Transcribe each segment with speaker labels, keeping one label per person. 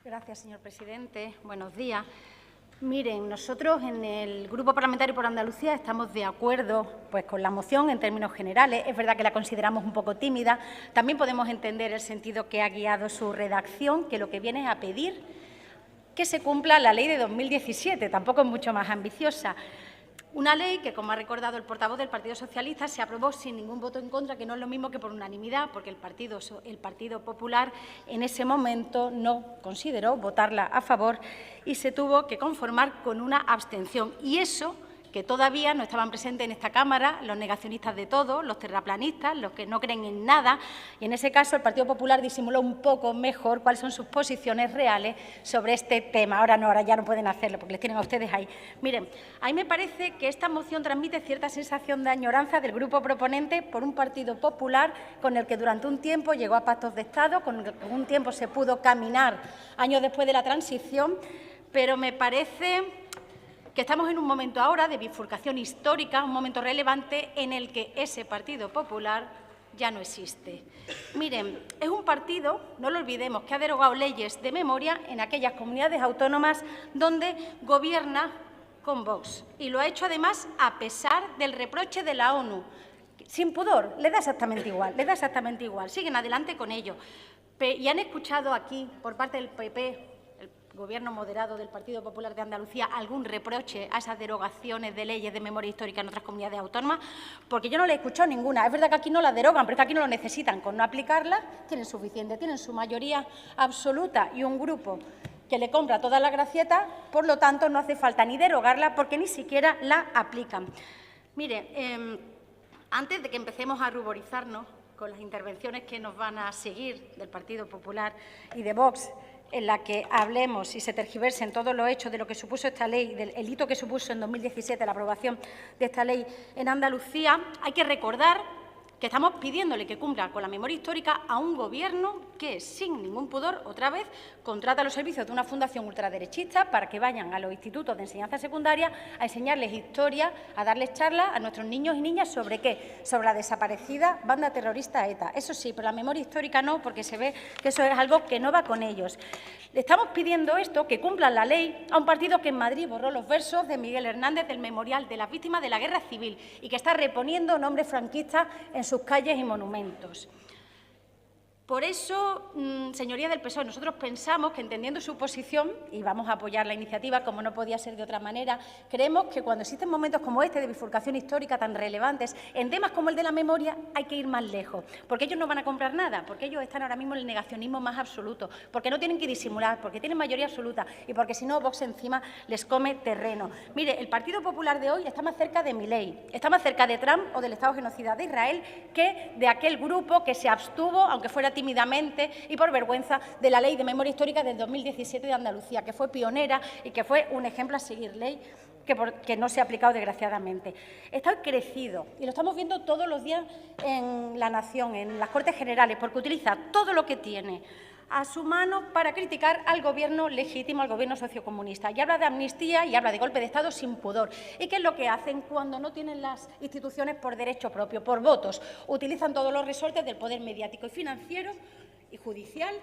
Speaker 1: Gracias, señor presidente. Buenos días. Miren, nosotros en el Grupo Parlamentario por Andalucía estamos de acuerdo con la moción en términos generales. Es verdad que la consideramos un poco tímida. También podemos entender el sentido que ha guiado su redacción, que lo que viene es a pedir que se cumpla la ley de 2017. Tampoco es mucho más ambiciosa. Una ley que, como ha recordado el portavoz del Partido Socialista, se aprobó sin ningún voto en contra, que no es lo mismo que por unanimidad, porque el Partido Popular en ese momento no consideró votarla a favor y se tuvo que conformar con una abstención. Y eso que todavía no estaban presentes en esta Cámara los negacionistas de todo, los terraplanistas, los que no creen en nada, y en ese caso el Partido Popular disimuló un poco mejor cuáles son sus posiciones reales sobre este tema. Ahora ya no pueden hacerlo porque les tienen a ustedes ahí. Miren, a mí me parece que esta moción transmite cierta sensación de añoranza del grupo proponente por un Partido Popular con el que durante un tiempo llegó a pactos de Estado, con el que un tiempo se pudo caminar años después de la transición, pero me parece que estamos en un momento ahora de bifurcación histórica, un momento relevante en el que ese Partido Popular ya no existe. Miren, es un partido, no lo olvidemos, que ha derogado leyes de memoria en aquellas comunidades autónomas donde gobierna con Vox. Y lo ha hecho además a pesar del reproche de la ONU. Sin pudor, le da exactamente igual, siguen adelante con ello. Y han escuchado aquí, por parte del PP, Gobierno moderado del Partido Popular de Andalucía, algún reproche a esas derogaciones de leyes de memoria histórica en otras comunidades autónomas, porque yo no le he escuchado ninguna. Es verdad que aquí no las derogan, pero es que aquí no lo necesitan. Con no aplicarlas tienen suficiente, tienen su mayoría absoluta y un grupo que le compra todas las gracietas, por lo tanto no hace falta ni derogarla porque ni siquiera la aplican. Mire, antes de que empecemos a ruborizarnos con las intervenciones que nos van a seguir del Partido Popular y de Vox, en la que hablemos y se tergiversen todos los hechos de lo que supuso esta ley, del hito que supuso en 2017 la aprobación de esta ley en Andalucía, hay que recordar que estamos pidiéndole que cumpla con la memoria histórica a un Gobierno que, sin ningún pudor, otra vez, contrata los servicios de una fundación ultraderechista para que vayan a los institutos de enseñanza secundaria a enseñarles historia, a darles charlas a nuestros niños y niñas sobre ¿qué? Sobre la desaparecida banda terrorista ETA. Eso sí, pero la memoria histórica no, porque se ve que eso es algo que no va con ellos. Le estamos pidiendo esto, que cumplan la ley, a un partido que en Madrid borró los versos de Miguel Hernández del Memorial de las Víctimas de la Guerra Civil y que está reponiendo nombres franquistas en sus calles y monumentos. Por eso, señorías del PSOE, nosotros pensamos que, entendiendo su posición, y vamos a apoyar la iniciativa como no podía ser de otra manera, creemos que cuando existen momentos como este de bifurcación histórica tan relevantes, en temas como el de la memoria hay que ir más lejos, porque ellos no van a comprar nada, porque ellos están ahora mismo en el negacionismo más absoluto, porque no tienen que disimular, porque tienen mayoría absoluta y porque si no Vox encima les come terreno. Mire, el Partido Popular de hoy está más cerca de Milei, está más cerca de Trump o del Estado genocida de Israel que de aquel grupo que se abstuvo, aunque fuera tímidamente y por vergüenza, de la Ley de Memoria Histórica del 2017 de Andalucía, que fue pionera y que fue un ejemplo a seguir, ley que no se ha aplicado desgraciadamente. Está crecido y lo estamos viendo todos los días en La Nación, en las Cortes Generales, porque utiliza todo lo que tiene a su mano para criticar al Gobierno legítimo, al Gobierno sociocomunista. Y habla de amnistía y habla de golpe de Estado sin pudor. ¿Y qué es lo que hacen cuando no tienen las instituciones por derecho propio, por votos? Utilizan todos los resortes del poder mediático y financiero y judicial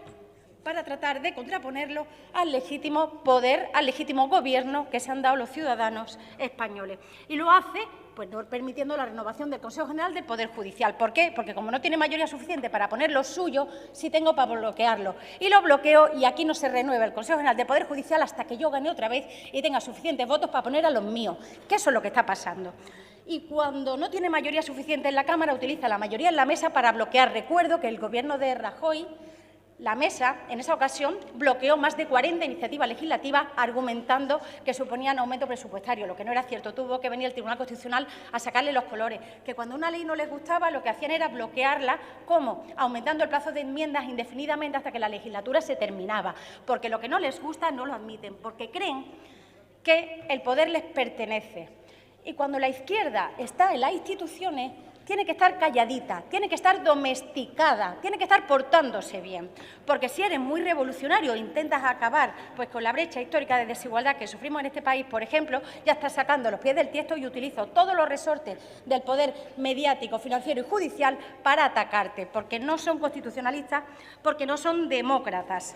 Speaker 1: para tratar de contraponerlo al legítimo poder, al legítimo Gobierno que se han dado los ciudadanos españoles. Y lo hace pues no permitiendo la renovación del Consejo General del Poder Judicial. ¿Por qué? Porque como no tiene mayoría suficiente para poner lo suyo, sí tengo para bloquearlo. Y lo bloqueo y aquí no se renueva el Consejo General del Poder Judicial hasta que yo gane otra vez y tenga suficientes votos para poner a los míos, que eso es lo que está pasando. Y cuando no tiene mayoría suficiente en la Cámara, utiliza la mayoría en la mesa para bloquear. Recuerdo que el Gobierno de Rajoy, la mesa, en esa ocasión, bloqueó más de 40 iniciativas legislativas argumentando que suponían aumento presupuestario, lo que no era cierto. Tuvo que venir el Tribunal Constitucional a sacarle los colores, que cuando una ley no les gustaba lo que hacían era bloquearla. ¿Cómo? Aumentando el plazo de enmiendas indefinidamente hasta que la legislatura se terminaba, porque lo que no les gusta no lo admiten, porque creen que el poder les pertenece. Y cuando la izquierda está en las instituciones, tiene que estar calladita, tiene que estar domesticada, tiene que estar portándose bien. Porque si eres muy revolucionario e intentas acabar con la brecha histórica de desigualdad que sufrimos en este país, por ejemplo, ya estás sacando los pies del tiesto y utilizo todos los resortes del poder mediático, financiero y judicial para atacarte, porque no son constitucionalistas, porque no son demócratas.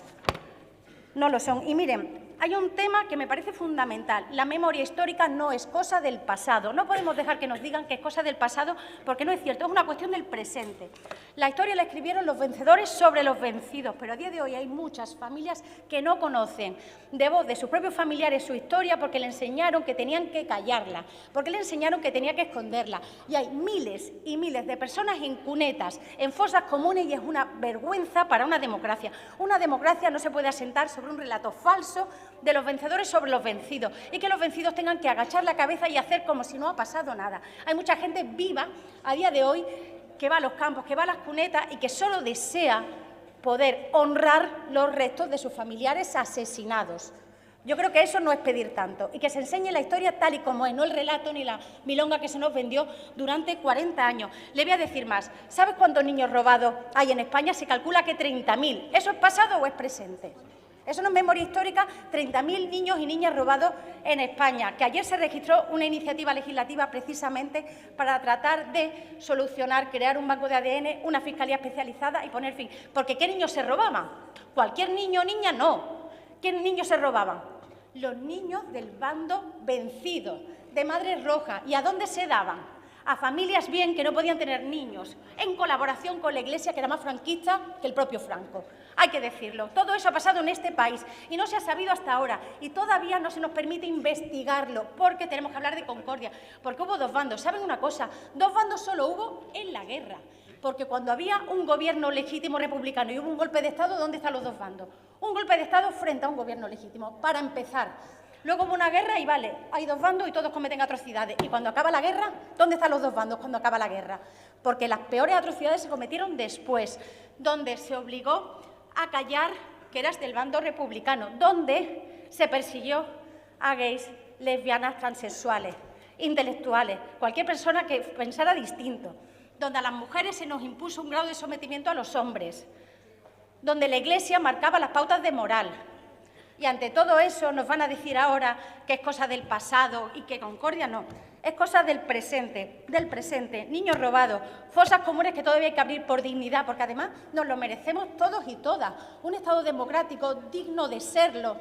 Speaker 1: no lo son. Y miren, hay un tema que me parece fundamental. La memoria histórica no es cosa del pasado. No podemos dejar que nos digan que es cosa del pasado porque no es cierto, es una cuestión del presente. La historia la escribieron los vencedores sobre los vencidos, pero a día de hoy hay muchas familias que no conocen de voz de sus propios familiares su historia porque le enseñaron que tenían que callarla, porque le enseñaron que tenía que esconderla. Y hay miles y miles de personas en cunetas, en fosas comunes, y es una vergüenza para una democracia. Una democracia no se puede asentar sobre un relato falso de los vencedores sobre los vencidos y que los vencidos tengan que agachar la cabeza y hacer como si no ha pasado nada. Hay mucha gente viva a día de hoy que va a los campos, que va a las cunetas y que solo desea poder honrar los restos de sus familiares asesinados. Yo creo que eso no es pedir tanto y que se enseñe la historia tal y como es, no el relato ni la milonga que se nos vendió durante 40 años. Le voy a decir más. ¿Sabes cuántos niños robados hay en España? Se calcula que 30.000. ¿Eso es pasado o es presente? Eso no es memoria histórica, 30.000 niños y niñas robados en España, que ayer se registró una iniciativa legislativa precisamente para tratar de solucionar, crear un banco de ADN, una fiscalía especializada y poner fin. Porque ¿qué niños se robaban? Cualquier niño o niña no. ¿Qué niños se robaban? Los niños del bando vencido, de Madres Rojas. ¿Y a dónde se daban? A familias bien que no podían tener niños, en colaboración con la Iglesia, que era más franquista que el propio Franco. Hay que decirlo, todo eso ha pasado en este país y no se ha sabido hasta ahora y todavía no se nos permite investigarlo porque tenemos que hablar de concordia, porque hubo dos bandos. ¿Saben una cosa? Dos bandos solo hubo en la guerra, porque cuando había un gobierno legítimo republicano y hubo un golpe de Estado, ¿dónde están los dos bandos? Un golpe de Estado frente a un gobierno legítimo, para empezar. Luego hubo una guerra y vale, hay dos bandos y todos cometen atrocidades. Y cuando acaba la guerra, ¿dónde están los dos bandos cuando acaba la guerra? Porque las peores atrocidades se cometieron después, donde se obligó a callar que eras del bando republicano, donde se persiguió a gays, lesbianas, transexuales, intelectuales, cualquier persona que pensara distinto, donde a las mujeres se nos impuso un grado de sometimiento a los hombres, donde la Iglesia marcaba las pautas de moral. Y ante todo eso nos van a decir ahora que es cosa del pasado y que concordia no, es cosa del presente, niños robados, fosas comunes que todavía hay que abrir por dignidad, porque además nos lo merecemos todos y todas. Un Estado democrático digno de serlo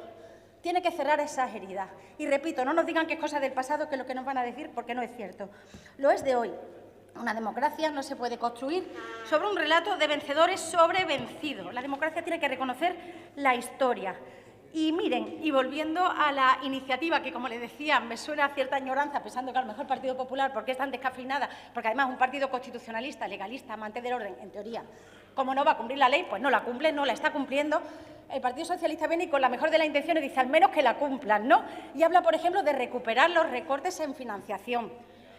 Speaker 1: tiene que cerrar esas heridas. Y repito, no nos digan que es cosa del pasado, que es lo que nos van a decir, porque no es cierto. Lo es de hoy. Una democracia no se puede construir sobre un relato de vencedores sobre vencidos. La democracia tiene que reconocer la historia. Y miren, y volviendo a la iniciativa, que como les decía, me suena a cierta añoranza, pensando que a lo mejor el Partido Popular, porque es tan descafeinada, porque además es un partido constitucionalista, legalista, amante del orden, en teoría, como no va a cumplir la ley, pues no la cumple, no la está cumpliendo. El Partido Socialista viene y con la mejor de las intenciones dice al menos que la cumplan, ¿no? Y habla, por ejemplo, de recuperar los recortes en financiación.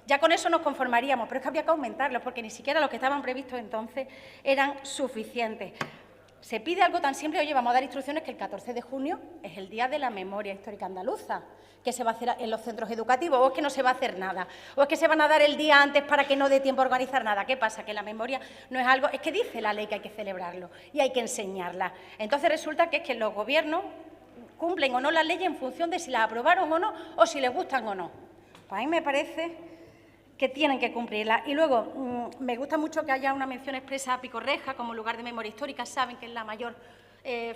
Speaker 1: Ya con eso nos conformaríamos, pero es que había que aumentarlos, porque ni siquiera los que estaban previstos entonces eran suficientes. Se pide algo tan simple, oye, vamos a dar instrucciones que el 14 de junio es el Día de la Memoria Histórica Andaluza, que se va a hacer en los centros educativos, o es que no se va a hacer nada, o es que se van a dar el día antes para que no dé tiempo a organizar nada. ¿Qué pasa? Que la memoria no es algo, es que dice la ley que hay que celebrarlo y hay que enseñarla. Entonces resulta que es que los gobiernos cumplen o no las leyes en función de si las aprobaron o no, o si les gustan o no. Pues a mí me parece que tienen que cumplirla. Y luego, me gusta mucho que haya una mención expresa a Picorreja como lugar de memoria histórica. Saben que es la mayor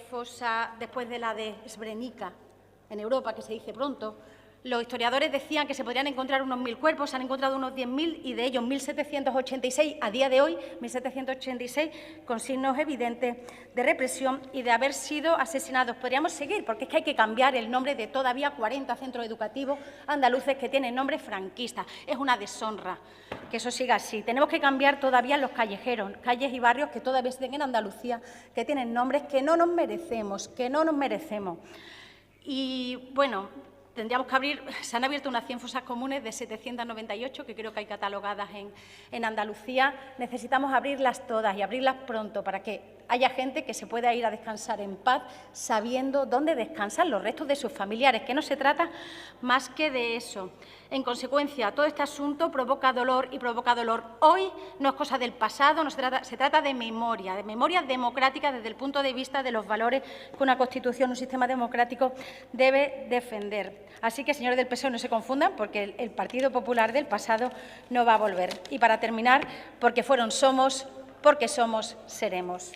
Speaker 1: fosa después de la de Srebrenica en Europa, que se dice pronto. Los historiadores decían que se podrían encontrar unos 1.000 cuerpos, se han encontrado unos 10.000 y de ellos 1.786, a día de hoy, 1.786, con signos evidentes de represión y de haber sido asesinados. Podríamos seguir, porque es que hay que cambiar el nombre de todavía 40 centros educativos andaluces que tienen nombre franquista. Es una deshonra que eso siga así. Tenemos que cambiar todavía los callejeros, calles y barrios que todavía estén en Andalucía, que tienen nombres que no nos merecemos, Y, bueno, tendríamos que abrir, se han abierto unas 100 fosas comunes de 798, que creo que hay catalogadas en Andalucía. Necesitamos abrirlas todas y abrirlas pronto para que haya gente que se pueda ir a descansar en paz sabiendo dónde descansan los restos de sus familiares, que no se trata más que de eso. En consecuencia, todo este asunto provoca dolor y provoca dolor. Hoy no es cosa del pasado, se trata de memoria democrática desde el punto de vista de los valores que una Constitución, un sistema democrático debe defender. Así que, señores del PSOE, no se confundan, porque el Partido Popular del pasado no va a volver. Y para terminar, porque fueron, somos, porque somos, seremos.